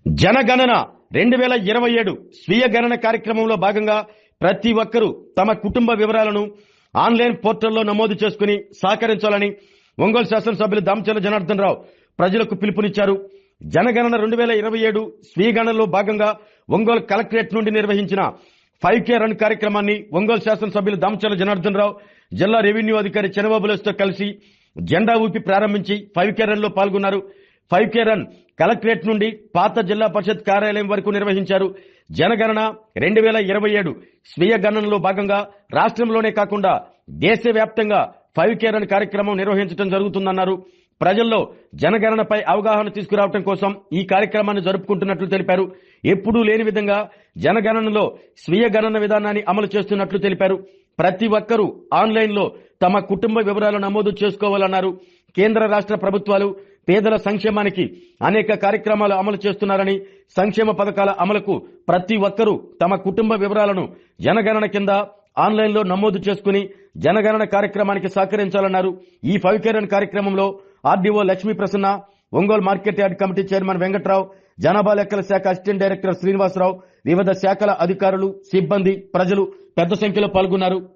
జనగణన 2027 స్వీయ గణన కార్యక్రమంలో భాగంగా ప్రతి ఒక్కరూ తమ కుటుంబ వివరాలను ఆన్లైన్ పోర్టల్లో నమోదు చేసుకుని సహకరించాలని ఒంగోలు శాసనసభ్యులు దామచర్ల జనార్దన్ రావు ప్రజలకు పిలుపునిచ్చారు. జనగణన 2027 స్వీయ గణనలో భాగంగా ఒంగోలు కలెక్టరేట్ నుండి నిర్వహించిన 5K రన్ కార్యక్రమాన్ని ఒంగోలు శాసనసభ్యులు దామచర్ల జనార్దన్ రావు జిల్లా రెవెన్యూ అధికారి చనబాబులతో కలిసి జెండా ఊపి ప్రారంభించి 5K రన్ లో పాల్గొన్నారు. 5K రన్ కలెక్టరేట్ నుండి పాత జిల్లా పరిషత్ కార్యాలయం వరకు నిర్వహించారు. జనగణన 2027 స్వీయ గణనలో భాగంగా రాష్ట్రంలోనే కాకుండా దేశవ్యాప్తంగా 5K రన్ కార్యక్రమం నిర్వహించడం జరుగుతుందన్నారు. ప్రజల్లో జనగణనపై అవగాహన తీసుకురావడం కోసం ఈ కార్యక్రమాన్ని జరుపుకుంటున్నట్లు తెలిపారు. ఎప్పుడూ లేని విధంగా జనగణనలో స్వీయ గణన విధానాన్ని అమలు చేస్తున్నట్లు తెలిపారు. ప్రతి ఒక్కరూ ఆన్లైన్లో తమ కుటుంబ వివరాలు నమోదు చేసుకోవాలన్నారు. కేంద్ర రాష్ట్ర ప్రభుత్వాలు పేదల సంక్షేమానికి అనేక కార్యక్రమాలు అమలు చేస్తున్నారని, సంక్షేమ పథకాల అమలుకు ప్రతి ఒక్కరూ తమ కుటుంబ వివరాలను జనగణన కింద ఆన్లైన్లో నమోదు చేసుకుని జనగణన కార్యక్రమానికి సహకరించాలన్నారు. ఈ 5K రన్ కార్యక్రమంలో RDO Lakshmi Prasanna, Ongole market yard committee chairman Venkatrao, జనాభా లెక్కల శాఖ అసిస్టెంట్ డైరెక్టర్ శ్రీనివాసరావు, వివిధ శాఖల అధికారులు, సిబ్బంది, ప్రజలు పెద్ద సంఖ్యలో పాల్గొన్నారు.